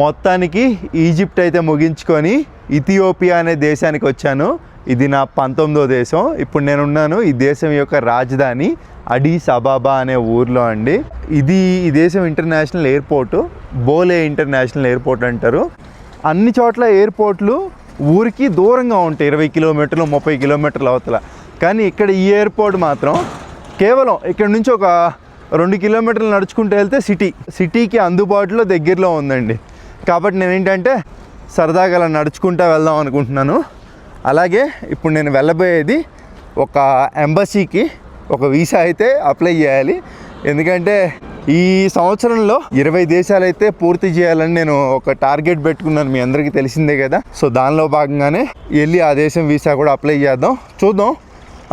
మొత్తానికి ఈజిప్ట్ అయితే ముగించుకొని ఇథియోపియా అనే దేశానికి వచ్చాను. ఇది నా 19వ దేశం. ఇప్పుడు నేనున్నాను ఈ దేశం యొక్క రాజధాని అడిస్ అబాబా అనే ఊర్లో అండి. ఈ దేశం ఇంటర్నేషనల్ ఎయిర్పోర్టు, బోలే ఇంటర్నేషనల్ ఎయిర్పోర్ట్ అంటారు. అన్ని చోట్ల ఎయిర్పోర్ట్లు ఊరికి దూరంగా ఉంటాయి, 20 కిలోమీటర్లు 30 కిలోమీటర్ల అవతల. కానీ ఇక్కడ ఈ ఎయిర్పోర్ట్ మాత్రం కేవలం ఇక్కడ నుంచి ఒక 2 కిలోమీటర్లు నడుచుకుంటూ వెళ్తే సిటీకి అందుబాటులో దగ్గరలో ఉందండి. కాబట్టి నేను ఏంటంటే సరదాగా అలా నడుచుకుంటూ వెళ్దాం అనుకుంటున్నాను. అలాగే ఇప్పుడు నేను వెళ్ళబోయేది ఒక ఎంబసీకి ఒక వీసా అయితే అప్లై చేయాలి. ఎందుకంటే ఈ సంవత్సరంలో 20 దేశాలు అయితే పూర్తి చేయాలని నేను ఒక టార్గెట్ పెట్టుకున్నాను, మీ అందరికీ తెలిసిందే కదా. సో దానిలో భాగంగానే వెళ్ళి ఆ దేశం వీసా కూడా అప్లై చేద్దాం. చూద్దాం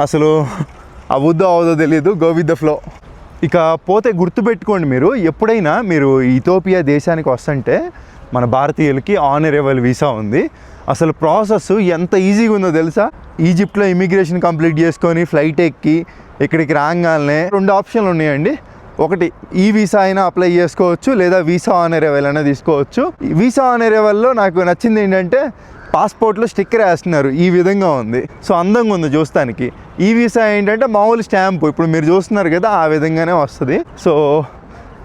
అసలు అవుద్దో అవదో తెలియదు, గో విత్ ద ఫ్లో. ఇక పోతే గుర్తుపెట్టుకోండి, మీరు ఎప్పుడైనా మీరు ఇథియోపియా దేశానికి వస్తుంటే మన భారతీయులకి ఆనరేబుల్ వీసా ఉంది. అసలు ప్రాసెస్ ఎంత ఈజీగా ఉందో తెలుసా? ఈజిప్ట్లో ఇమిగ్రేషన్ కంప్లీట్ చేసుకొని ఫ్లైట్ ఎక్కి ఇక్కడికి రాగానే 2 ఆప్షన్లు ఉన్నాయండి. ఒకటి ఈ వీసా అయినా అప్లై చేసుకోవచ్చు, లేదా వీసా ఆనరేబుల్ అయినా తీసుకోవచ్చు. వీసా ఆనరేబుల్లో నాకు నచ్చింది ఏంటంటే పాస్పోర్ట్లో స్టిక్కర్ వేస్తున్నారు, ఈ విధంగా ఉంది. సో అందంగా ఉంది చూస్తానికి. ఈ వీసా ఏంటంటే మామూలు స్టాంపు, ఇప్పుడు మీరు చూస్తున్నారు కదా ఆ విధంగానే వస్తుంది. సో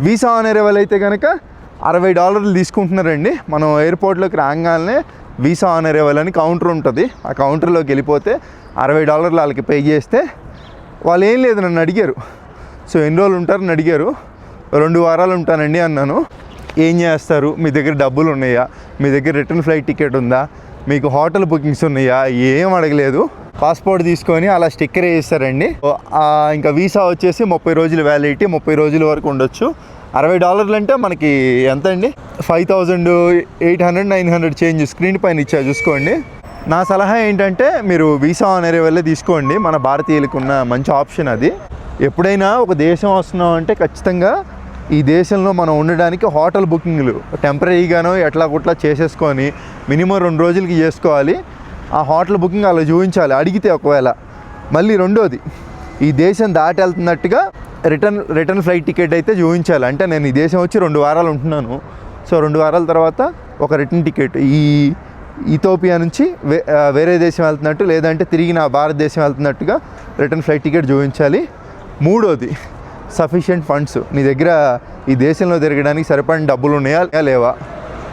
వీసా ఆనరేబుల్ అయితే కనుక $60 తీసుకుంటున్నారండి. మనం ఎయిర్పోర్ట్లోకి రాగానే వీసా ఆనరేబుల్ అని కౌంటర్ ఉంటుంది, ఆ కౌంటర్లోకి వెళ్ళిపోతే $60 వాళ్ళకి పే చేస్తే వాళ్ళు ఏం లేదు నన్ను అడిగారు. సో ఎన్ని రోజులు ఉంటారని అడిగారు. 2 వారాలు ఉంటానండి అన్నాను. ఏం చేస్తారు, మీ దగ్గర డబ్బులు ఉన్నాయా, మీ దగ్గర రిటర్న్ ఫ్లైట్ టికెట్ ఉందా, మీకు హోటల్ బుకింగ్స్ ఉన్నాయా, ఏం అడగలేదు. పాస్పోర్ట్ తీసుకొని అలా స్టిక్కర్ వేస్తారండి. ఇంకా వీసా వచ్చేసి 30 రోజులు వ్యాలిడిటీ, 30 రోజుల వరకు ఉండొచ్చు. $60 అంటే మనకి ఎంత అండి, 5800-900 చేంజ్ స్క్రీన్ పైన ఇచ్చా చూసుకోండి. నా సలహా ఏంటంటే మీరు వీసా ఆనరేబుల్ తీసుకోండి, మన భారతీయులకు ఉన్న మంచి ఆప్షన్ అది. ఎప్పుడైనా ఒక దేశం వస్తున్నాం అంటే ఖచ్చితంగా ఈ దేశంలో మనం ఉండడానికి హోటల్ బుకింగ్లు టెంపరీగానో ఎట్లా కుట్లా చేసేసుకొని మినిమం 2 రోజులకి చేసుకోవాలి. ఆ హోటల్ బుకింగ్ అలా చూపించాలి అడిగితే. ఒకవేళ మళ్ళీ రెండోది, ఈ దేశం దాటి వెళ్తున్నట్టుగా రిటర్న్ ఫ్లైట్ టికెట్ అయితే చూపించాలి. అంటే నేను ఈ దేశం వచ్చి 2 వారాలు ఉంటున్నాను, సో 2 వారాల తర్వాత ఒక రిటర్న్ టికెట్ ఈ ఇథియోపియా నుంచి వేరే దేశం వెళ్తున్నట్టు, లేదంటే తిరిగి నా భారతదేశం వెళ్తున్నట్టుగా రిటర్న్ ఫ్లైట్ టికెట్ చూపించాలి. మూడోది, సఫిషియెంట్ ఫండ్స్, నీ దగ్గర ఈ దేశంలో తిరగడానికి సరిపడిన డబ్బులు ఉన్నాయా లేవా.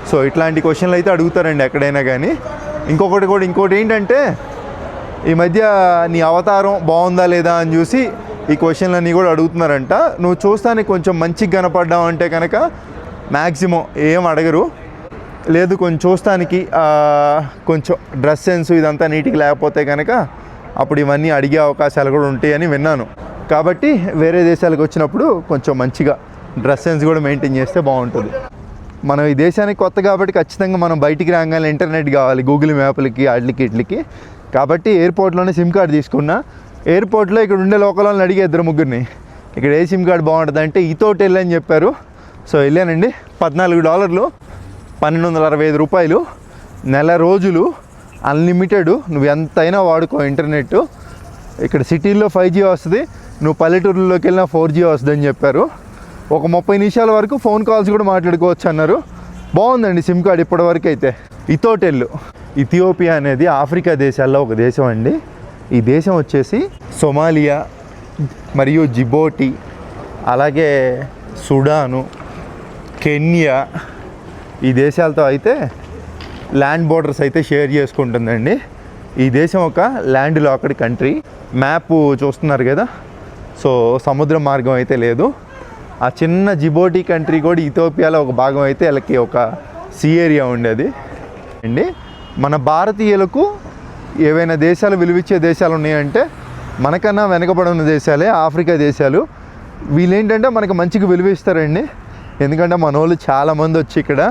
సో ఇట్లాంటి క్వశ్చన్లు అయితే అడుగుతారండి ఎక్కడైనా కానీ. ఇంకోటి ఏంటంటే ఈ మధ్య నీ అవతారం బాగుందా లేదా అని చూసి ఈ క్వశ్చన్లన్నీ కూడా అడుగుతున్నారంట. నువ్వు చూస్తానికి కొంచెం మంచిగా కనపడ్డావు అంటే కనుక మ్యాక్సిమం ఏం అడగరు. లేదు కొంచెం చూస్తానికి కొంచెం డ్రెస్ సెన్స్ ఇదంతా నీట్గా లేకపోతే కనుక అప్పుడు ఇవన్నీ అడిగే అవకాశాలు కూడా ఉంటాయని విన్నాను. కాబట్టి వేరే దేశాలకు వచ్చినప్పుడు కొంచెం మంచిగా డ్రెస్ సెన్స్ కూడా మెయింటైన్ చేస్తే బాగుంటుంది. మనం ఈ దేశానికి కొత్త కాబట్టి ఖచ్చితంగా మనం బయటికి రాగానే ఇంటర్నెట్ కావాలి, గూగుల్ మ్యాప్లకి ఇట్లకి. కాబట్టి ఎయిర్పోర్ట్లోనే సిమ్ కార్డు తీసుకున్నా. ఎయిర్పోర్ట్లో ఇక్కడ ఉండే లోకల్ వాళ్ళని అడిగే 2-3 ఇక్కడ ఏ సిమ్ కార్డు బాగుంటుంది అంటే ఇథోటెల్ అని చెప్పారు. సో వెళ్ళానండి. $14, $1,265, నెల రోజులు అన్లిమిటెడ్, నువ్వు ఎంతైనా వాడుకో ఇంటర్నెట్. ఇక్కడ సిటీల్లో 5G వస్తుంది, నువ్వు పల్లెటూరులోకి వెళ్ళినా 4G వస్తుందని చెప్పారు. ఒక 30 నిమిషాల వరకు ఫోన్ కాల్స్ కూడా మాట్లాడుకోవచ్చు అన్నారు. బాగుందండి సిమ్ కార్డ్ ఇప్పటివరకు అయితే. ఇథోటెల్. ఇథియోపియా అనేది ఆఫ్రికా దేశాల్లో ఒక దేశం అండి. ఈ దేశం వచ్చేసి సొమాలియా మరియు జిబోటి, అలాగే సుడాను, కెన్యా ఈ దేశాలతో అయితే ల్యాండ్ బోర్డర్స్ అయితే షేర్ చేసుకుంటుందండి. ఈ దేశం ఒక ల్యాండ్ లాక్డ్ కంట్రీ. మ్యాప్ చూస్తున్నారు కదా, సో సముద్ర మార్గం అయితే లేదు. ఆ చిన్న జిబోటి కంట్రీ కూడా ఇథియోపియాలో ఒక భాగం అయితే వీళ్ళకి ఒక సీ ఏరియా ఉండేది అండి. మన భారతీయులకు ఏవైనా దేశాలు విలువిచ్చే దేశాలు ఉన్నాయంటే మనకన్నా వెనకబడి ఉన్న దేశాలే ఆఫ్రికా దేశాలు. వీళ్ళేంటంటే మనకు మంచిగా విలువిస్తారండి. ఎందుకంటే మన వాళ్ళు చాలామంది వచ్చి ఇక్కడ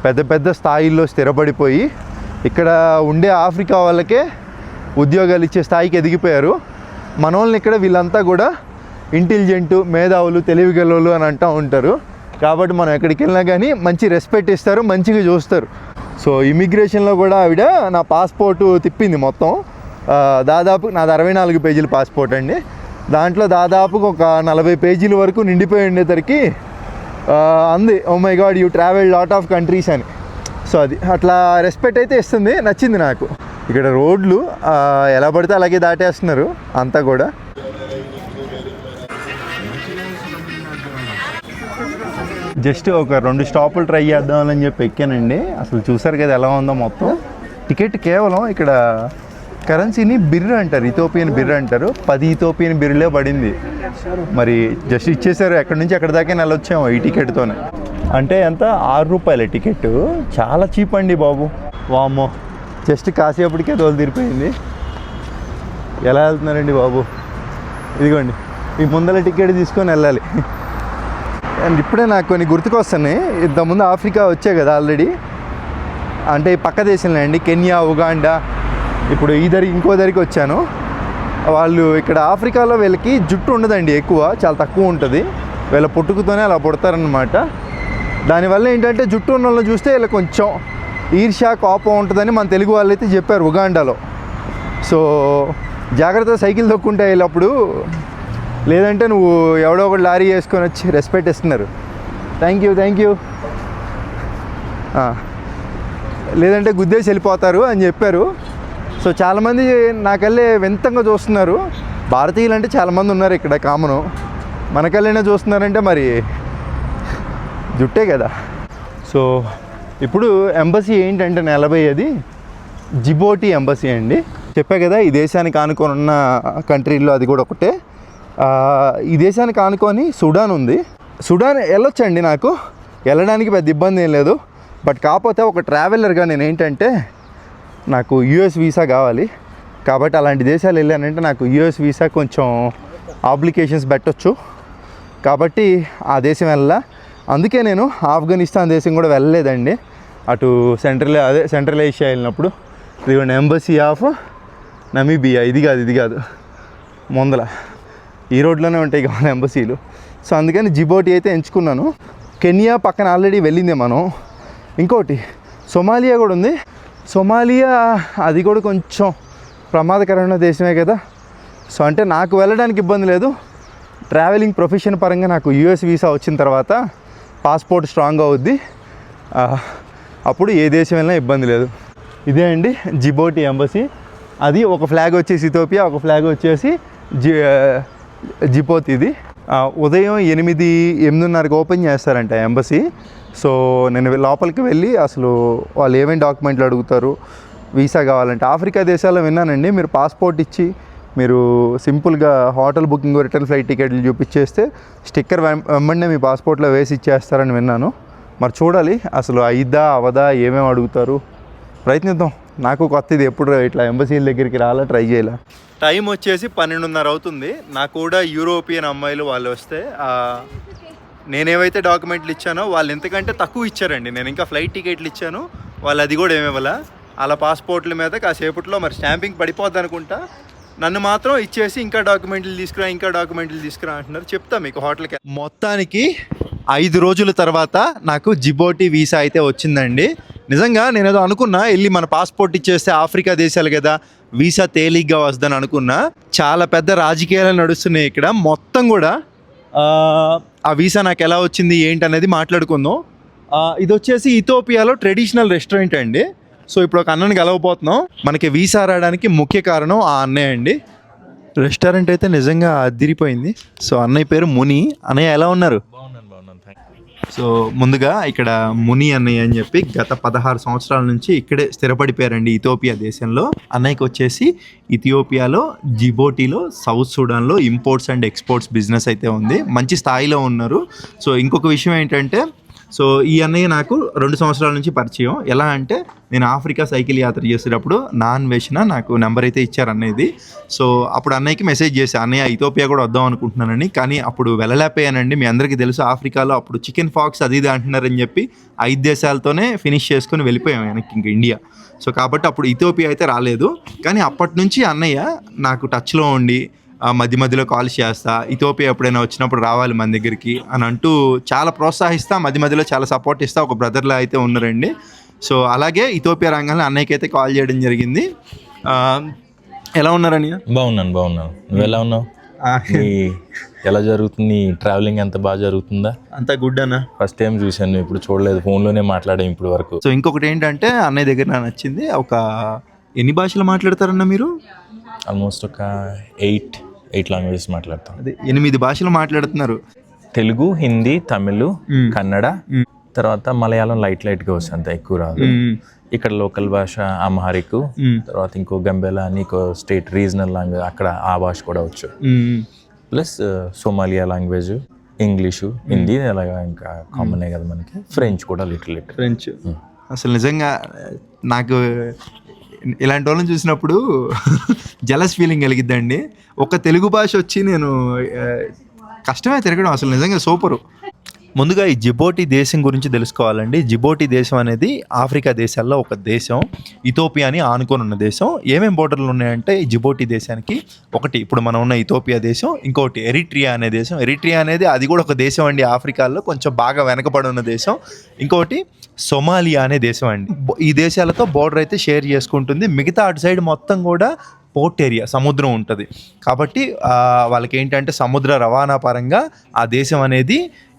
పెద్ద పెద్ద స్థాయిల్లో స్థిరపడిపోయి ఇక్కడ ఉండే ఆఫ్రికా వాళ్ళకే ఉద్యోగాలు ఇచ్చే స్థాయికి ఎదిగిపోయారు. మన వాళ్ళని ఇక్కడ వీళ్ళంతా కూడా ఇంటెలిజెంటు, మేధావులు, తెలివిగలలు అని అంటూ ఉంటారు. కాబట్టి మనం ఎక్కడికి వెళ్ళినా కానీ మంచి రెస్పెక్ట్ ఇస్తారు, మంచిగా చూస్తారు. సో ఇమిగ్రేషన్లో కూడా ఆవిడ నా పాస్పోర్టు తిప్పింది మొత్తం. దాదాపు నాది 64 పేజీల పాస్పోర్ట్ అండి. దాంట్లో దాదాపుగా ఒక 40 పేజీల వరకు నిండిపోయి ఉండేసరికి అంది, oh my god you travel lot of countries అని. సో అది అట్లా రెస్పెక్ట్ అయితే ఇస్తుంది, నచ్చింది నాకు. ఇక్కడ రోడ్లు ఎలా పడితే అలాగే దాటేస్తున్నారు అంతా కూడా. జస్ట్ ఒక 2 స్టాపులు ట్రై చేద్దామని చెప్పి ఎక్కానండి. అసలు చూసారు కదా ఎలా ఉందో మొత్తం. టికెట్ కేవలం ఇక్కడ కరెన్సీని బిర్రు అంటారు, ఇథియోపియన్ బిర్రు అంటారు. 10 ఇథియోపియన్ బిర్రులే పడింది. మరి జస్ట్ ఇచ్చేసారు, ఎక్కడి నుంచి ఎక్కడి దాకా వెళ్ళొచ్చాము ఈ టికెట్తోనే. అంటే ఎంత, 6 రూపాయలే టికెట్. చాలా చీప్ అండి బాబు. వామ్మో, జస్ట్ కాసేపటికే తోలు తీరిపోయింది. ఎలా వెళ్తున్నారండి బాబు? ఇదిగోండి, ఈ ముందర టికెట్ తీసుకొని వెళ్ళాలి. అండ్ ఇప్పుడే నాకు కొన్ని గుర్తుకొస్తున్నాయి. ఇంతకుముందు ఆఫ్రికా వచ్చే కదా ఆల్రెడీ, అంటే పక్క దేశంలో అండి, కెన్యా, ఉగాండా. ఇప్పుడు ఇంకో దరికి వచ్చాను. వాళ్ళు ఇక్కడ ఆఫ్రికాలో వీళ్ళకి జుట్టు ఉండదండి, ఎక్కువ, చాలా తక్కువ ఉంటుంది. వీళ్ళ పుట్టుకతోనే అలా పుడతారనమాట. దానివల్ల ఏంటంటే జుట్టు ఉన్న వాళ్ళని చూస్తే వీళ్ళకి కొంచెం ఈర్ష్య, కోపం ఉంటుందని మన తెలుగు వాళ్ళు అయితే చెప్పారు ఉగాండాలో. సో జాగ్రత్తగా సైకిల్ తొక్కుంటే వెళ్ళినప్పుడు, లేదంటే నువ్వు ఎవడో ఒకటి లారీ వేసుకొని వచ్చి రెస్పెక్ట్ ఇస్తున్నారు. థ్యాంక్ యూ లేదంటే గుద్దేసి వెళ్ళిపోతారు అని చెప్పారు. సో చాలామంది నాకల్లే వింతంగా చూస్తున్నారు. భారతీయులు అంటే చాలామంది ఉన్నారు ఇక్కడ, కామను. మనకల్లేనే చూస్తున్నారంటే మరి జుట్టే కదా. సో ఇప్పుడు ఎంబసీ ఏంటంటే నిలబోయేది జిబోటి ఎంబసీ అండి. చెప్పా కదా, ఈ దేశానికి ఆనుకొని ఉన్న కంట్రీల్లో అది కూడా ఒకటే. ఈ దేశానికి ఆనుకొని సుడాన్ ఉంది. సుడాన్ వెళ్ళొచ్చండి, నాకు వెళ్ళడానికి పెద్ద ఇబ్బంది ఏం లేదు. బట్ కాకపోతే ఒక ట్రావెలర్గా నేను ఏంటంటే నాకు యూఎస్ వీసా కావాలి. కాబట్టి అలాంటి దేశాలు వెళ్ళానంటే నాకు యూఎస్ వీసా కొంచెం అప్లికేషన్స్ పెట్టవచ్చు. కాబట్టి ఆ దేశం వెళ్ళా. అందుకే నేను ఆఫ్ఘనిస్తాన్ దేశం కూడా వెళ్ళలేదండి. అటు సెంట్రల్ ఏషియా వెళ్ళినప్పుడు. ఇదిగోండి ఎంబసీ ఆఫ్ నమీబియా. ఇది కాదు ముందల ఈ రోడ్లోనే ఉంటాయి కదా ఎంబసీలు. సో అందుకని జిబోటి అయితే ఎంచుకున్నాను. కెన్యా పక్కన ఆల్రెడీ వెళ్ళిందే మనం. ఇంకోటి సొమాలియా కూడా ఉంది. సొమాలియా అది కూడా కొంచెం ప్రమాదకరమైన దేశమే కదా. సో అంటే నాకు వెళ్ళడానికి ఇబ్బంది లేదు. ట్రావెలింగ్ ప్రొఫెషన్ పరంగా నాకు యూఎస్ వీసా వచ్చిన తర్వాత పాస్పోర్ట్ స్ట్రాంగ్ అవుద్ది. అప్పుడు ఏ దేశం వెళ్ళినా ఇబ్బంది లేదు. ఇదే అండి జిబోటి ఎంబసీ. అది ఒక ఫ్లాగ్ వచ్చేసి ఇథియోపియా, ఒక ఫ్లాగ్ వచ్చేసి జిబోతి. ఇది ఉదయం 8-8:30కి ఓపెన్ చేస్తారంట ఎంబసీ. సో నేను లోపలికి వెళ్ళి అసలు వాళ్ళు ఏమేమి డాక్యుమెంట్లు అడుగుతారు, వీసా కావాలంటే. ఆఫ్రికా దేశాల్లో విన్నానండి, మీరు పాస్పోర్ట్ ఇచ్చి మీరు సింపుల్గా హోటల్ బుకింగ్, రిటర్న్ ఫ్లైట్ టికెట్లు చూపించేస్తే స్టిక్కర్ వెంబడే మీ పాస్పోర్ట్లో వేసి ఇచ్చేస్తారని విన్నాను. మరి చూడాలి అసలు అయిద్దా అవదా, ఏమేమి అడుగుతారు, ప్రయత్నిద్దాం. నాకు కొత్త ఇది, ఎప్పుడు ఇట్లా ఎంబసీల దగ్గరికి రాలా, ట్రై చేయాల. టైం వచ్చేసి 12:30 అవుతుంది. నాకు కూడా యూరోపియన్ అమ్మాయిలు వాళ్ళు వస్తే నేనేవైతే డాక్యుమెంట్లు ఇచ్చానో వాళ్ళు ఎంతకంటే తక్కువ ఇచ్చారండి. నేను ఇంకా ఫ్లైట్ టికెట్లు ఇచ్చాను, వాళ్ళు అది కూడా ఏమేవాళ్ళ అలా పాస్పోర్ట్ల మీద కాసేపట్లో మరి స్టాంపింగ్ పడిపోద్ది అనుకుంటా. నన్ను మాత్రం ఇచ్చేసి ఇంకా డాక్యుమెంట్లు తీసుకురా అంటున్నారు. చెప్తా మీకు హోటల్కి. మొత్తానికి 5 రోజుల తర్వాత నాకు జిబోటి వీసా అయితే వచ్చిందండి. నిజంగా నేను ఏదో అనుకున్నా, వెళ్ళి మన పాస్పోర్ట్ ఇచ్చేస్తే ఆఫ్రికా దేశాలు కదా వీసా తేలిగ్గా వస్తుందని అనుకున్నా. చాలా పెద్ద రాజకీయాలు నడుస్తున్నాయి ఇక్కడ. మొత్తం కూడా ఆ వీసా నాకు ఎలా వచ్చింది ఏంటి అనేది మాట్లాడుకుందాం. ఇది వచ్చేసి ఇథియోపియాలో ట్రెడిషనల్ రెస్టారెంట్ అండి. సో ఇప్పుడు ఒక అన్నని కలవబోతున్నాం. మనకి వీసా రావడానికి ముఖ్య కారణం ఆ అన్నయ్య అండి. రెస్టారెంట్ అయితే నిజంగా అదిరిపోయింది. సో అన్నయ్య పేరు ముని. అన్నయ్య ఎలా ఉన్నారు? సో ముందుగా ఇక్కడ ముని అన్నయ్య అని చెప్పి గత 16 సంవత్సరాల నుంచి ఇక్కడే స్థిరపడిపోయారండి ఇథియోపియా దేశంలో. అన్నయ్యకి వచ్చేసి ఇథియోపియాలో జిబోటిలో సౌత్ సూడాన్లో ఇంపోర్ట్స్ అండ్ ఎక్స్పోర్ట్స్ బిజినెస్ అయితే ఉంది. మంచి స్థాయిలో ఉన్నారు. సో ఇంకొక విషయం ఏంటంటే, సో ఈ అన్నయ్య నాకు 2 సంవత్సరాల నుంచి పరిచయం. ఎలా అంటే నేను ఆఫ్రికా సైకిల్ యాత్ర చేసేటప్పుడు అన్వేషణ నాకు నెంబర్ అయితే ఇచ్చారు అన్నయ్యది. సో అప్పుడు అన్నయ్యకి మెసేజ్ చేశాను, అన్నయ్య ఇథియోపియా కూడా వద్దాం అనుకుంటున్నానని. కానీ అప్పుడు వెళ్ళలేకపోయానండి. మీ అందరికీ తెలుసు ఆఫ్రికాలో అప్పుడు చికెన్ ఫాక్స్ అది ఇది అంటున్నారని చెప్పి 5 దేశాలతోనే ఫినిష్ చేసుకొని వెళ్ళిపోయాం వెనక్కి ఇంక ఇండియా. సో కాబట్టి అప్పుడు ఇథియోపియా అయితే రాలేదు. కానీ అప్పటి నుంచి అన్నయ్య నాకు టచ్లో ఉండి మధ్య మధ్యలో కాల్ చేస్తా, ఇథియోపియా ఎప్పుడైనా వచ్చినప్పుడు రావాలి మన దగ్గరికి అని అంటూ చాలా ప్రోత్సహిస్తా, మధ్య మధ్యలో చాలా సపోర్ట్ ఇస్తా. ఒక బ్రదర్లా అయితే ఉన్నారండి. సో అలాగే ఇథియోపియా రంగంలో అన్నయ్యకి అయితే కాల్ చేయడం జరిగింది. ఎలా ఉన్నారని? బాగున్నాను. నువ్వు ఎలా ఉన్నావు? ఎలా జరుగుతుంది, ట్రావెలింగ్ ఎంత బాగా జరుగుతుందా? అంతా గుడ్ అన్న. ఫస్ట్ టైం చూశాను, ఇప్పుడు చూడలేదు, ఫోన్లోనే మాట్లాడాం ఇప్పుడు వరకు. సో ఇంకొకటి ఏంటంటే అన్నయ్య దగ్గర నాకు నచ్చింది, ఒక ఎన్ని భాషలు మాట్లాడతారన్న మీరు? ఆల్మోస్ట్ ఒక 8 లాంగ్వేజెస్ మాట్లాడతాం. అదే 8 భాషలు మాట్లాడుతున్నారు. తెలుగు, హిందీ, తమిళ్, కన్నడ, తర్వాత మలయాళం లైట్గా వస్తుంది, అంత ఎక్కువ రాదు. ఇక్కడ లోకల్ భాష అమ్హారిక్, తర్వాత ఇంకో గంబేలా అని ఇంకో స్టేట్ రీజనల్ లాంగ్వేజ్, అక్కడ ఆ భాష కూడా వచ్చు. Plus Somalia language, English, Hindi అలాగా ఇంకా కామనే కదా మనకి. ఫ్రెంచ్ కూడా లిటిల్. ఫ్రెంచ్ అసలు నిజంగా నాకు ఇలాంటి వాళ్ళని చూసినప్పుడు జలస్ ఫీలింగ్ కలిగిద్దండి. ఒక తెలుగు భాష వచ్చి నేను కష్టమే తిరగడం, అసలు నిజంగా సూపరు. ముందుగా ఈ జిబోటి దేశం గురించి తెలుసుకోవాలండి. జిబోటి దేశం అనేది ఆఫ్రికా దేశాల్లో ఒక దేశం, ఇథోపియాని ఆనుకొని ఉన్న దేశం. ఏమేమి బోర్డర్లు ఉన్నాయంటే ఈ జిబోటి దేశానికి, ఒకటి ఇప్పుడు మనం ఉన్న ఇథోపియా దేశం, ఇంకోటి ఎరిట్రియా అనే దేశం. ఎరిట్రియా అనేది అది కూడా ఒక దేశం అండి, ఆఫ్రికాలో కొంచెం బాగా వెనకబడి ఉన్న దేశం. ఇంకోటి సొమాలియా అనే దేశం అండి. ఈ దేశాలతో బోర్డర్ అయితే షేర్ చేసుకుంటుంది. మిగతా అటు సైడ్ మొత్తం కూడా పోర్ట్ ఏరియా, సముద్రం ఉంటుంది. కాబట్టి వాళ్ళకి ఏంటంటే సముద్ర రవాణా పరంగా ఆ దేశం అనేది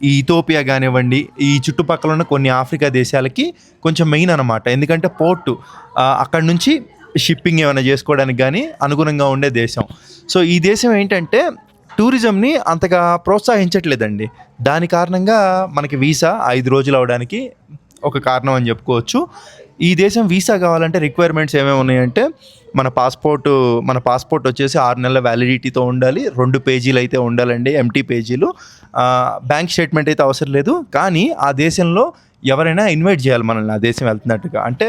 ఈ ఇథోపియా కానివ్వండి, ఈ చుట్టుపక్కల ఉన్న కొన్ని ఆఫ్రికా దేశాలకి కొంచెం మెయిన్ అనమాట. ఎందుకంటే పోర్టు అక్కడ నుంచి షిప్పింగ్ ఏమైనా చేసుకోవడానికి కానీ అనుగుణంగా ఉండే దేశం. సో ఈ దేశం ఏంటంటే టూరిజంని అంతగా ప్రోత్సహించట్లేదండి. దాని కారణంగా మనకి వీసా 5 రోజులు అవడానికి ఒక కారణం అని చెప్పుకోవచ్చు. ఈ దేశం వీసా కావాలంటే రిక్వైర్మెంట్స్ ఏమేమి ఉన్నాయంటే, మన పాస్పోర్ట్ వచ్చేసి 6 నెలల వ్యాలిడిటీతో ఉండాలి, 2 పేజీలు అయితే ఉండాలండి, ఎంటీ పేజీలు. బ్యాంక్ స్టేట్మెంట్ అయితే అవసరం లేదు. కానీ ఆ దేశంలో ఎవరైనా ఇన్వైట్ చేయాలి మనల్ని, ఆ దేశం వెళ్తున్నట్టుగా. అంటే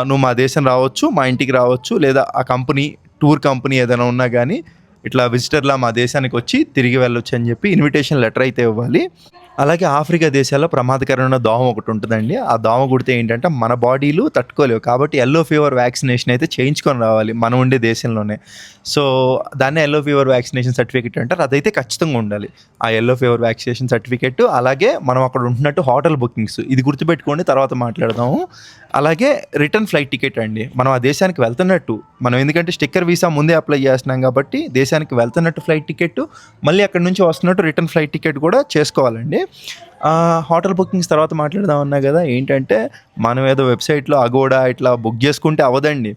నువ్వు మా దేశం రావచ్చు, మా ఇంటికి రావచ్చు, లేదా ఆ కంపెనీ టూర్ కంపెనీ ఏదైనా ఉన్నా కానీ ఇట్లా విజిటర్లా మా దేశానికి వచ్చి తిరిగి వెళ్ళొచ్చు అని చెప్పి ఇన్విటేషన్ లెటర్ అయితే ఇవ్వాలి. అలాగే ఆఫ్రికా దేశాల్లో ప్రమాదకరమైన దోమ ఒకటి ఉంటుందండి. ఆ దోమ కుడితే ఏంటంటే మన బాడీలు తట్టుకోలేవు, కాబట్టి ఎల్లో ఫీవర్ వ్యాక్సినేషన్ అయితే చేయించుకొని రావాలి మనం ఉండే దేశంలోనే. సో దాన్ని ఎల్లో ఫీవర్ వ్యాక్సినేషన్ సర్టిఫికేట్ అంటారు. అదైతే ఖచ్చితంగా ఉండాలి, ఆ ఎల్లో ఫీవర్ వ్యాక్సినేషన్ సర్టిఫికేట్. అలాగే మనం అక్కడ ఉంటున్నట్టు హోటల్ బుకింగ్స్, ఇది గుర్తుపెట్టుకోండి, తర్వాత మాట్లాడదాము. అలాగే రిటర్న్ ఫ్లైట్ టికెట్ అండి, మనం ఆ దేశానికి వెళ్తున్నట్టు, మనం ఎందుకంటే స్టిక్కర్ వీసా ముందే అప్లై చేస్తున్నాం కాబట్టి దేశానికి వెళ్తున్నట్టు ఫ్లైట్ టికెట్, మళ్ళీ అక్కడ నుంచి వస్తున్నట్టు రిటర్న్ ఫ్లైట్ టికెట్ కూడా చేసుకోవాలండి. హోటల్ బుకింగ్స్ తర్వాత మాట్లాడదామన్నా కదా. ఏంటంటే మనం ఏదో వెబ్సైట్లో అగోడా ఇట్లా బుక్ చేసుకుంటే అవ్వదండి.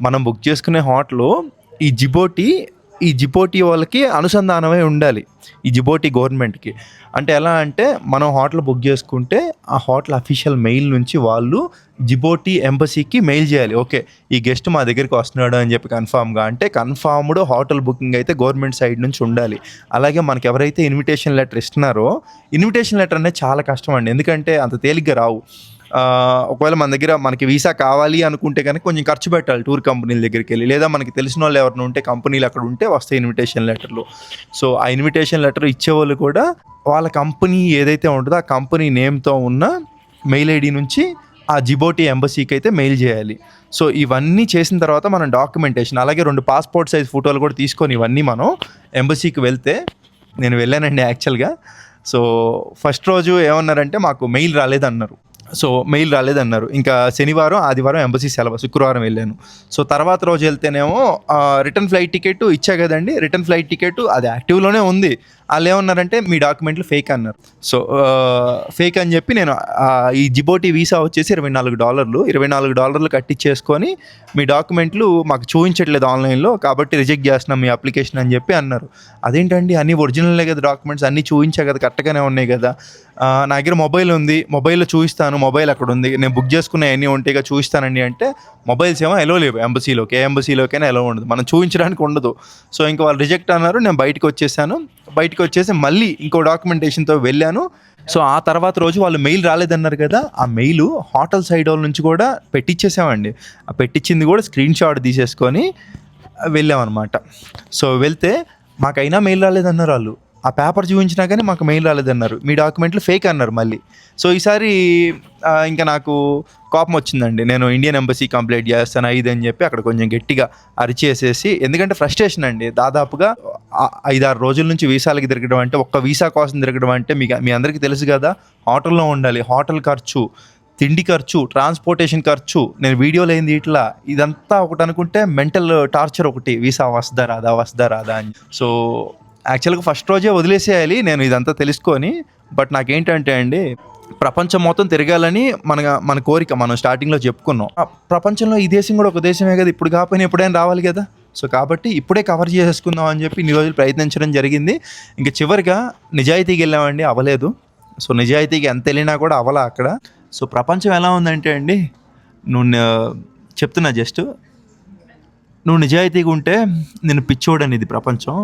మనం బుక్ చేసుకునే హోటలు ఈ జిబోటి వాళ్ళకి అనుసంధానమై ఉండాలి, ఈ జిబోటి గవర్నమెంట్కి. అంటే ఎలా అంటే మనం హోటల్ బుక్ చేసుకుంటే ఆ హోటల్ అఫీషియల్ మెయిల్ నుంచి వాళ్ళు జిబోటి ఎంబసీకి మెయిల్ చేయాలి, ఓకే ఈ గెస్ట్ మా దగ్గరికి వస్తున్నాడు అని చెప్పి కన్ఫామ్గా. అంటే కన్ఫామ్డ్ హోటల్ బుకింగ్ అయితే గవర్నమెంట్ సైడ్ నుంచి ఉండాలి. అలాగే మనకి ఎవరైతే ఇన్విటేషన్ లెటర్ ఇస్తున్నారో, ఇన్విటేషన్ లెటర్ అనేది చాలా కష్టం అండి, ఎందుకంటే అంత తేలిగ్గా రావు. ఒకవేళ మనకి వీసా కావాలి అనుకుంటే కనుక కొంచెం ఖర్చు పెట్టాలి టూర్ కంపెనీల దగ్గరికి వెళ్ళి, లేదా మనకి తెలిసిన వాళ్ళు ఎవరైనా ఉంటే కంపెనీలు అక్కడ ఉంటే వస్తాయి ఇన్విటేషన్ లెటర్లు. సో ఆ ఇన్విటేషన్ లెటర్ ఇచ్చేవాళ్ళు కూడా వాళ్ళ కంపెనీ ఏదైతే ఉంటుందో ఆ కంపెనీ నేమ్తో ఉన్న మెయిల్ ఐడి నుంచి ఆ జిబోటి ఎంబసీకి అయితే మెయిల్ చేయాలి. సో ఇవన్నీ చేసిన తర్వాత మనం డాక్యుమెంటేషన్, అలాగే 2 పాస్పోర్ట్ సైజ్ ఫోటోలు కూడా తీసుకొని ఇవన్నీ మనం ఎంబసీకి వెళ్తే, నేను వెళ్ళానండి యాక్చువల్గా. సో ఫస్ట్ రోజు ఏమన్నారంటే మాకు మెయిల్ రాలేదన్నారు. ఇంకా శనివారం ఆదివారం ఎంబసీ సెలవు, శుక్రవారం వెళ్ళాను. సో తర్వాత రోజు వెళ్తేనేమో రిటర్న్ ఫ్లైట్ టికెట్ ఇచ్చా కదండి, రిటర్న్ ఫ్లైట్ టికెట్ అది యాక్టివ్లోనే ఉంది. వాళ్ళు ఏమన్నారంటే మీ డాక్యుమెంట్లు ఫేక్ అన్నారు. సో ఫేక్ అని చెప్పి నేను ఈ జిబోటి వీసా వచ్చేసి $24 కట్టించేసుకొని మీ డాక్యుమెంట్లు మాకు చూపించట్లేదు ఆన్లైన్లో, కాబట్టి రిజెక్ట్ చేస్తున్నాం మీ అప్లికేషన్ అని చెప్పి అన్నారు. అదేంటండి, అన్నీ ఒరిజినల్లే కదా డాక్యుమెంట్స్, అన్నీ చూపించా కదా, కరెక్ట్గానే ఉన్నాయి కదా. నా దగ్గర మొబైల్ ఉంది, మొబైల్లో చూపిస్తాను, మొబైల్ అక్కడ ఉంది, నేను బుక్ చేసుకున్న అన్నీ ఉంటాయిగా చూపిస్తానండి అంటే, మొబైల్స్ ఏమో ఎలో లేవు ఎంబసీలోకి, ఏ ఎంబసీలోకైనా ఎలో ఉండదు, మనం చూపించడానికి ఉండదు. సో ఇంకా వాళ్ళు రిజెక్ట్ అన్నారు, నేను బయటకు వచ్చేసి మళ్ళీ ఇంకో డాక్యుమెంటేషన్తో వెళ్ళాను. సో ఆ తర్వాత రోజు వాళ్ళు మెయిల్ రాలేదన్నారు కదా, ఆ మెయిల్ హోటల్ సైడ్ వాళ్ళ నుంచి కూడా పెట్టించేసామండి. ఆ పెట్టించింది కూడా స్క్రీన్ షాట్ తీసేసుకొని వెళ్ళామన్నమాట. సో వెళ్తే మాకైనా మెయిల్ రాలేదన్నారు వాళ్ళు, ఆ పేపర్ చూపించినా కానీ మాకు మెయిల్ రాలేదన్నారు, మీ డాక్యుమెంట్లు ఫేక్ అన్నారు మళ్ళీ. సో ఈసారి ఇంకా నాకు కోపం వచ్చిందండి, నేను ఇండియన్ ఎంబసీ కంప్లైంట్ చేస్తాను అని చెప్పి అక్కడ కొంచెం గట్టిగా అరిచేసేసి, ఎందుకంటే ఫ్రస్ట్రేషన్ అండి, దాదాపుగా 5-6 రోజుల నుంచి వీసాలకి తిరగడం అంటే, ఒక్క వీసా కోసం తిరగడం అంటే మీ అందరికీ తెలుసు కదా, హోటల్లో ఉండాలి, హోటల్ ఖర్చు, తిండి ఖర్చు, ట్రాన్స్పోర్టేషన్ ఖర్చు, నేను వీడియోలో ఏంది ఇట్లా ఇదంతా ఒకటి అనుకుంటే మెంటల్ టార్చర్ ఒకటి, వీసా వస్తుందా రాదా అని. సో యాక్చువల్గా ఫస్ట్ రోజే వదిలేసేయాలి నేను ఇదంతా తెలుసుకొని. బట్ నాకేంటంటే అండి, ప్రపంచం మొత్తం తిరగాలని మన కోరిక. మనం స్టార్టింగ్లో చెప్పుకున్నాం, ప్రపంచంలో ఈ దేశం కూడా ఒక దేశమే కదా, ఇప్పుడు కాకపోయినా ఎప్పుడైనా రావాలి కదా. సో కాబట్టి ఇప్పుడే కవర్ చేసేసుకుందాం అని చెప్పి ఇన్ని రోజులు ప్రయత్నించడం జరిగింది. ఇంకా చివరిగా నిజాయితీకి వెళ్ళామండి, అవ్వలేదు. సో నిజాయితీకి ఎంత వెళ్ళినా కూడా అవ్వలా అక్కడ. సో ప్రపంచం ఎలా ఉందంటే అండి, చెప్తున్నా జస్ట్, నువ్వు నిజాయితీగా ఉంటే నేను పిచ్చోడని ఇది ప్రపంచం.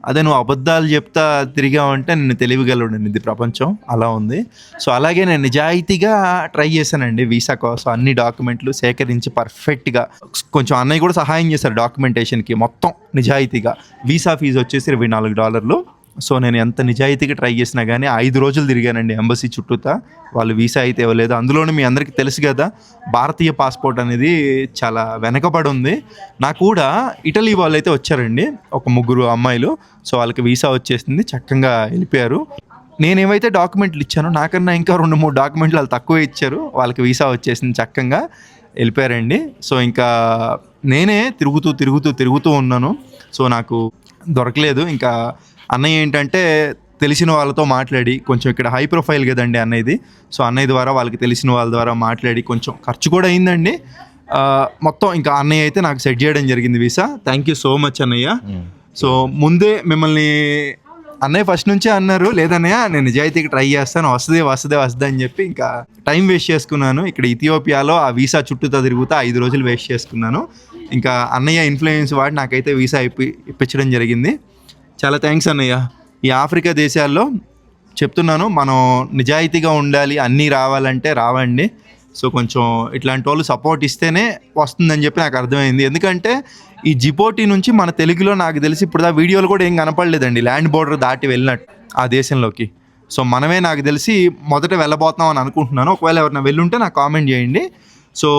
అదే నువ్వు అబద్ధాలు చెప్తా తిరిగావంటే నేను తెలివిగలడని ఇది ప్రపంచం. అలా ఉంది. సో అలాగే నేను నిజాయితీగా ట్రై చేశానండి వీసా కోసం. అన్ని డాక్యుమెంట్లు సేకరించి పర్ఫెక్ట్గా, కొంచెం అన్నయ్య కూడా సహాయం చేశారు డాక్యుమెంటేషన్కి. మొత్తం నిజాయితీగా. వీసా ఫీజు వచ్చేసి $24. సో నేను ఎంత నిజాయితీగా ట్రై చేసినా కానీ 5 రోజులు తిరిగానండి ఎంబసీ చుట్టూతా. వాళ్ళు వీసా అయితే ఇవ్వలేదు. అందులోనే మీ అందరికీ తెలుసు కదా, భారతీయ పాస్పోర్ట్ అనేది చాలా వెనకబడి ఉంది. నాకు కూడా ఇటలీ వాళ్ళు అయితే వచ్చారండి, ఒక 3 అమ్మాయిలు. సో వాళ్ళకి వీసా వచ్చేసింది, చక్కగా వెళ్ళిపోయారు. నేనేమైతే డాక్యుమెంట్లు ఇచ్చానో నాకన్నా ఇంకా 2-3 డాక్యుమెంట్లు వాళ్ళు తక్కువ ఇచ్చారు. వాళ్ళకి వీసా వచ్చేసింది, చక్కగా వెళ్ళిపోయారండి. సో ఇంకా నేనే తిరుగుతూ ఉన్నాను. సో నాకు దొరకలేదు. ఇంకా అన్నయ్య ఏంటంటే తెలిసిన వాళ్ళతో మాట్లాడి, కొంచెం ఇక్కడ హై ప్రొఫైల్ కదండి అన్నయ్యది. సో అన్నయ్య ద్వారా వాళ్ళకి తెలిసిన వాళ్ళ ద్వారా మాట్లాడి కొంచెం ఖర్చు కూడా అయిందండి. మొత్తం ఇంకా అన్నయ్య అయితే నాకు సెట్ చేయడం జరిగింది visa. Thank you so much అన్నయ్య. సో ముందే మిమ్మల్ని అన్నయ్య ఫస్ట్ నుంచే అన్నారు, లేదన్నయ్య నేను నిజాయితీకి ట్రై చేస్తాను, వస్తుంది అని చెప్పి ఇంకా టైం వేస్ట్ చేసుకున్నాను. ఇక్కడ ఇథియోపియాలో ఆ వీసా చుట్టూతో తిరుగుతా 5 రోజులు వేస్ట్ చేసుకున్నాను. ఇంకా అన్నయ్య ఇన్ఫ్లుయెన్స్ వాడి నాకైతే వీసా ఇప్పించడం జరిగింది. చాలా థ్యాంక్స్ అన్నయ్య. ఈ ఆఫ్రికా దేశాల్లో చెప్తున్నాను, మనం నిజాయితీగా ఉండాలి, అన్నీ రావాలంటే రావండి. సో కొంచెం ఇట్లాంటి వాళ్ళు సపోర్ట్ ఇస్తేనే వస్తుందని చెప్పి నాకు అర్థమైంది. ఎందుకంటే ఈ జిబోటి నుంచి మన తెలుగులో నాకు తెలిసి ఇప్పుడు ఆ వీడియోలు కూడా ఏం కనపడలేదండి, ల్యాండ్ బోర్డర్ దాటి వెళ్ళినట్టు ఆ దేశంలోకి. సో మనమే నాకు తెలిసి మొదట వెళ్ళబోతున్నాం అని అనుకుంటున్నాను. ఒకవేళ ఎవరైనా వెళ్ళుంటే నాకు కామెంట్ చేయండి. సో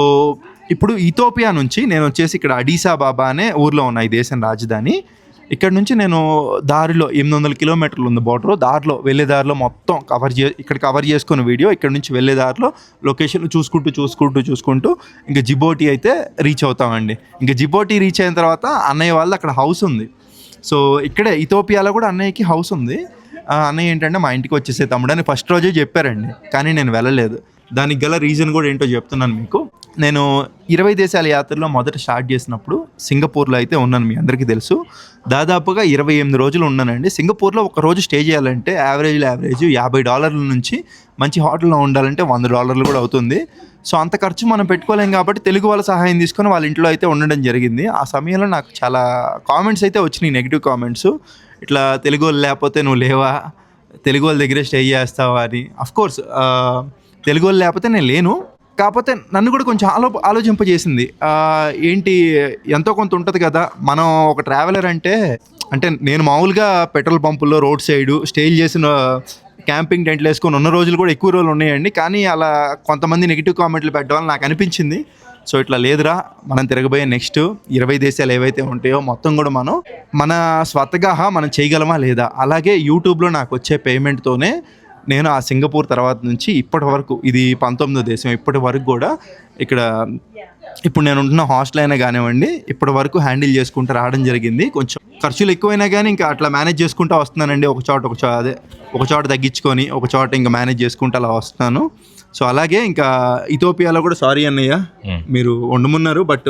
ఇప్పుడు ఇథియోపియా నుంచి నేను వచ్చేసి ఇక్కడ అడిస్ అబాబా అనే ఊర్లో ఉన్న ఈ దేశం రాజధాని. ఇక్కడ నుంచి నేను దారిలో 800 కిలోమీటర్లు ఉంది బోర్డర్. దారిలో వెళ్ళే దారిలో మొత్తం ఇక్కడ కవర్ చేసుకున్న వీడియో. ఇక్కడ నుంచి వెళ్ళే దారిలో లొకేషన్ చూసుకుంటూ ఇంకా జిబోటి అయితే రీచ్ అవుతామండి. ఇంకా జిబోటి రీచ్ అయిన తర్వాత అన్నయ్య వాళ్ళు అక్కడ హౌస్ ఉంది. సో ఇక్కడే ఇథియోపియాలో కూడా అన్నయ్యకి హౌస్ ఉంది. అన్నయ్య ఏంటంటే మా ఇంటికి వచ్చేసే తమ్ముడు అని ఫస్ట్ రోజే చెప్పారండి, కానీ నేను వెళ్ళలేదు. దానికి గల రీజన్ కూడా ఏంటో చెప్తున్నాను మీకు. నేను 20 దేశాల యాత్రలో మొదట స్టార్ట్ చేసినప్పుడు సింగపూర్లో అయితే ఉన్నాను, మీ అందరికీ తెలుసు. దాదాపుగా 28 రోజులు ఉన్నానండి. సింగపూర్లో ఒక రోజు స్టే చేయాలంటే యావరేజ్ $50 నుంచి మంచి హోటల్లో ఉండాలంటే $100 కూడా అవుతుంది. సో అంత ఖర్చు మనం పెట్టుకోలేం కాబట్టి తెలుగు వాళ్ళ సహాయం తీసుకొని వాళ్ళ ఇంట్లో అయితే ఉండడం జరిగింది. ఆ సమయంలో నాకు చాలా కామెంట్స్ అయితే వచ్చినాయి, నెగిటివ్ కామెంట్స్. ఇట్లా తెలుగు వాళ్ళు లేకపోతే నువ్వు లేవా, తెలుగు వాళ్ళ దగ్గరే స్టే చేస్తావా అని. అఫ్కోర్స్ తెలుగు వాళ్ళు లేకపోతే నేను లేను, కాకపోతే నన్ను కూడా కొంచెం ఆలోచింపజేసింది. ఏంటి ఎంతో కొంత ఉంటుంది కదా, మనం ఒక ట్రావెలర్ అంటే నేను మామూలుగా పెట్రోల్ పంపుల్లో రోడ్ సైడు స్టేలు చేసిన క్యాంపింగ్ టెంట్లు వేసుకొని ఉన్న రోజులు కూడా ఎక్కువ రోజులు ఉన్నాయండి. కానీ అలా కొంతమంది నెగిటివ్ కామెంట్లు పెట్టడం నాకు అనిపించింది. సో ఇట్లా లేదురా, మనం తిరగబోయే నెక్స్ట్ 20 దేశాలు ఏవైతే ఉంటాయో మొత్తం కూడా మన స్వతగా మనం చేయగలమా లేదా. అలాగే యూట్యూబ్లో నాకు వచ్చే పేమెంట్తోనే నేను ఆ సింగపూర్ తర్వాత నుంచి ఇప్పటి వరకు, ఇది 19వ దేశం, ఇప్పటి వరకు కూడా ఇక్కడ ఇప్పుడు నేను ఉంటున్న హాస్టల్ అయినా కానివ్వండి ఇప్పటి వరకు హ్యాండిల్ చేసుకుంటూ రావడం జరిగింది. కొంచెం ఖర్చులు ఎక్కువైనా కానీ ఇంకా అట్లా మేనేజ్ చేసుకుంటూ వస్తున్నానండి. ఒక చోట తగ్గించుకొని ఒక చోట ఇంకా మేనేజ్ చేసుకుంటూ అలా వస్తున్నాను. సో అలాగే ఇంకా ఇథియోపియాలో కూడా సారీ అన్నయ్య, మీరు ఉండమన్నారు బట్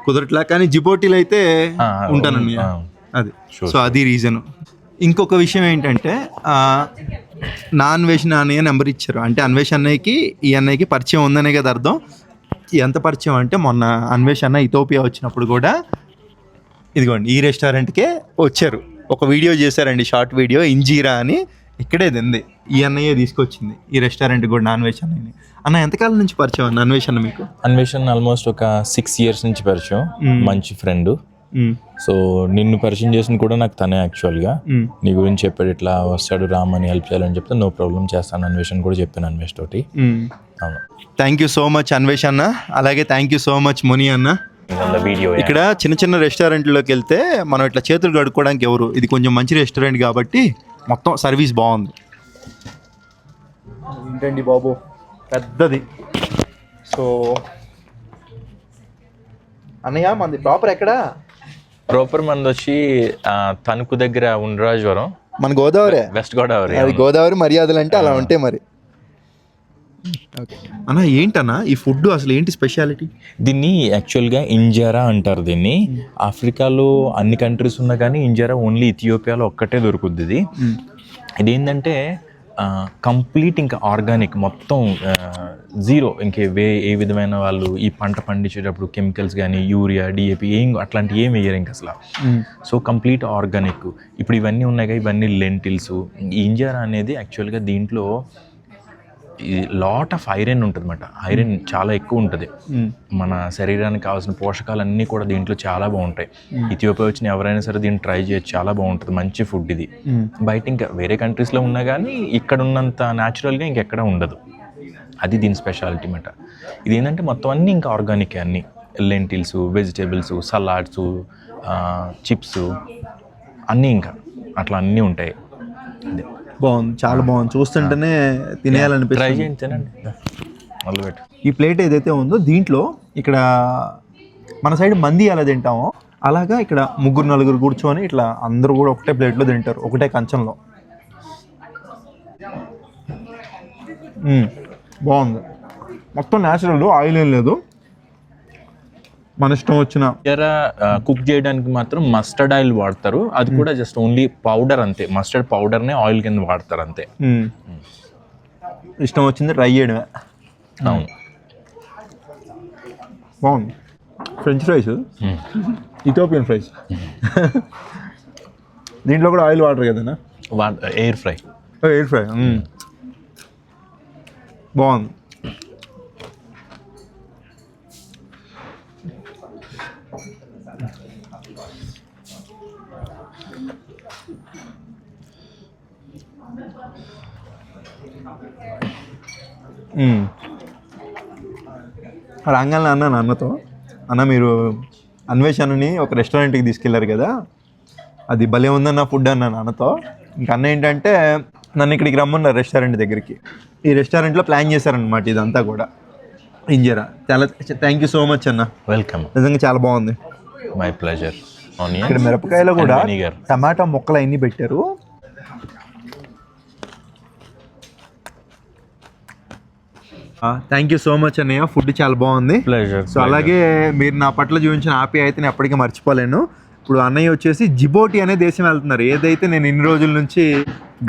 కుదరట్లా, కానీ జిబోటీలో అయితే ఉంటానన్నయ్య. అది సో అది రీజను. ఇంకొక విషయం ఏంటంటే అన్వేషణ అన్నయ్య నెంబర్ ఇచ్చారు. అంటే అన్వేష్ అన్నయ్యకి ఈ అన్నయ్యకి పరిచయం ఉందనే కదా అర్థం. ఎంత పరిచయం అంటే మొన్న అన్వేష్ అన్న ఇథియోపియా వచ్చినప్పుడు కూడా ఇదిగోండి ఈ రెస్టారెంట్కే వచ్చారు, ఒక వీడియో చేశారండి, షార్ట్ వీడియో, ఇంజీరా అని. ఇక్కడే ఉంది, ఈ అన్నయ్య తీసుకొచ్చింది ఈ రెస్టారెంట్ కూడా అన్వేష్ అన్నయ్యని. అన్న ఎంతకాలం నుంచి పరిచయం అన్న అన్వేషణ మీకు? అన్వేషణ ఆల్మోస్ట్ ఒక 6 years నుంచి పరిచయం, మంచి ఫ్రెండ్. సో నిన్ను పరిచయం చేసింది కూడా నాకు తనే యాక్చువల్గా. నీ గురించి చెప్పాడు, ఇట్లా వస్తాడు రామని హెల్ప్ చేయాలని చెప్తే నో ప్రాబ్లం చేస్తాను అన్వేషణ కూడా చెప్పాను అన్వేష్ తోటి. అవును, thank you so much Anvesh అన్న. అలాగే థ్యాంక్ యూ సో మచ్ ముని అన్న. వీడియో ఇక్కడ చిన్న రెస్టారెంట్లోకి వెళ్తే మనం ఇట్లా చేతులు కడుక్కోవడానికి ఎవరు, ఇది కొంచెం మంచి రెస్టారెంట్ కాబట్టి మొత్తం సర్వీస్ బాగుంది. ఏంటండి బాబు పెద్దది. సో అన్నయ్య మనది ప్రాపర్ ఎక్కడా? ప్రాపర్ మనది వచ్చి తణుకు దగ్గర ఉండ్రాజవరం, మన గోదావరి, వెస్ట్ గోదావరి. అది గోదావరి మర్యాదలు అంటే అలా ఉంటాయి మరి. అన్న ఏంటన్నా ఈ ఫుడ్ అసలు ఏంటి స్పెషాలిటీ? దీన్ని యాక్చువల్గా ఇంజరా అంటారు. దీన్ని ఆఫ్రికాలో అన్ని కంట్రీస్ ఉన్నా కానీ ఇంజరా ఓన్లీ ఇథియోపియాలో ఒక్కటే దొరుకుద్ది. ఇది ఇదేంటంటే కంప్లీట్ ఇంకా ఆర్గానిక్, మొత్తం జీరో. ఇంకే ఏ విధమైన వాళ్ళు ఈ పంట పండించేటప్పుడు కెమికల్స్ కానీ యూరియా, డిఏపి అట్లాంటివి ఏం వేయరు ఇంక అసలు. So complete organic. ఇప్పుడు ఇవన్నీ ఉన్నాయి కదా, ఇవన్నీ లెంటిల్స్. ఈ ఇంజరా అనేది యాక్చువల్గా దీంట్లో లాట్ ఆఫ్ ఐరన్ ఉంటుంది అన్నమాట. ఐరన్ చాలా ఎక్కువ ఉంటుంది. మన శరీరానికి కావాల్సిన పోషకాలన్నీ కూడా దీంట్లో చాలా బాగుంటాయి. ఇథియోపియా వచ్చిన ఎవరైనా సరే దీన్ని ట్రై చేయొచ్చు, చాలా బాగుంటుంది, మంచి ఫుడ్ ఇది. బయట ఇంకా వేరే కంట్రీస్లో ఉన్నా కానీ ఇక్కడ ఉన్నంత న్యాచురల్గా ఇంకెక్కడ ఉండదు. అది దీని స్పెషాలిటీ అన్నమాట. ఇది ఏంటంటే మొత్తం అన్నీ ఇంకా ఆర్గానిక్, అన్నీ లెంటిల్స్, వెజిటేబుల్స్, సలాడ్స్, చిప్స్ అన్నీ ఇంకా అట్లా అన్నీ ఉంటాయి. అదే బాగుంది, చాలా బాగుంది, చూస్తుంటేనే తినేయాలనిపిస్తుంది. ట్రై చేయండి, తినండి. మొదలుపెట్టు. ఈ ప్లేట్ ఏదైతే ఉందో దీంట్లో ఇక్కడ మన సైడ్ మంది ఎలా తింటామో అలాగా ఇక్కడ 3-4 కూర్చొని ఇట్లా అందరూ కూడా ఒకటే ప్లేట్లో తింటారు, ఒకటే కంచంలో. బాగుంది, మొత్తం న్యాచురల్, ఆయిల్ ఏం లేదు, మన ఇష్టం వచ్చిన. ఇంజరా కుక్ చేయడానికి మాత్రం మస్టర్డ్ ఆయిల్ వాడతారు. అది కూడా జస్ట్ ఓన్లీ పౌడర్ అంతే, మస్టర్డ్ పౌడర్నే ఆయిల్ కింద వాడతారు అంతే. ఇష్టం వచ్చింది ట్రై చేయడమే. అవును, బాగుంది. French fries, Ethiopian fries. దీంట్లో కూడా ఆయిల్ వాడరు కదన్నా? Air fry. ఎయిర్ ఫ్రై బాగుంది. రాగానే అన్నాను అన్నతో, అన్న మీరు అన్వేషణని ఒక రెస్టారెంట్కి తీసుకెళ్లారు కదా, అది భలే ఉందన్న ఫుడ్ అన్నాను అన్నతో. ఇంక అన్న ఏంటంటే నన్ను ఇక్కడికి రమ్మన్నారు రెస్టారెంట్ దగ్గరికి. ఈ రెస్టారెంట్లో ప్లాన్ చేశారనమాట ఇదంతా కూడా, ఇంజరా. చాలా థ్యాంక్ యూ సో మచ్ అన్న, వెల్కమ్. నిజంగా చాలా బాగుంది. My pleasure. ఇక్కడ మిరపకాయలో కూడా టమాటా ముక్కలు అన్నీ పెట్టారు. థ్యాంక్ యూ సో మచ్ అన్నయ్య, ఫుడ్ చాలా బాగుంది. ప్లెజర్. సో అలాగే మీరు నా పట్ల చూపించిన ఆప్యాయతని ఎప్పటికీ మర్చిపోలేను. ఇప్పుడు అన్నయ్య వచ్చేసి జిబోటి అనే దేశం వెళ్తున్నారు. ఏదైతే నేను ఇన్ని రోజుల నుంచి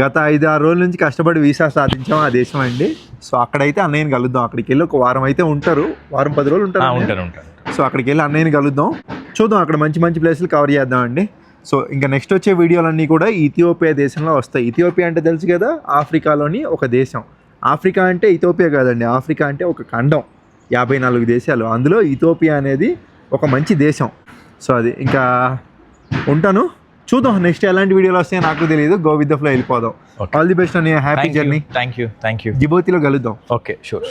గత 5-6 రోజుల నుంచి కష్టపడి వీసా సాధించాము ఆ దేశం అండి. సో అక్కడైతే అన్నయ్యని కలుద్దాం. అక్కడికి వెళ్ళి ఒక వారం అయితే ఉంటారు, 10 రోజులు ఉంటారు. సో అక్కడికి వెళ్ళి అన్నయ్యని కలుద్దాం, చూద్దాం, అక్కడ మంచి మంచి ప్లేసులు కవర్ చేద్దామండి. సో ఇంకా నెక్స్ట్ వచ్చే వీడియోలన్నీ కూడా ఇథియోపియా దేశంలో వస్తాయి. ఇథియోపియా అంటే తెలుసు కదా, ఆఫ్రికాలోని ఒక దేశం. ఆఫ్రికా అంటే ఇథియోపియా కాదండి, ఆఫ్రికా అంటే ఒక ఖండం, 54 దేశాలు, అందులో ఇథియోపియా అనేది ఒక మంచి దేశం. సో అది ఇంకా ఉంటాను, చూద్దాం నెక్స్ట్ ఎలాంటి వీడియోలు వస్తాయో నాకు తెలియదు. గో విత్ ద ఫ్లో, వెళ్ళిపోదాం. ఆల్ ది బెస్ట్ అని, హ్యాపీ జర్నీ. Thank you. జిబోతిలో కలుద్దాం. Okay, sure.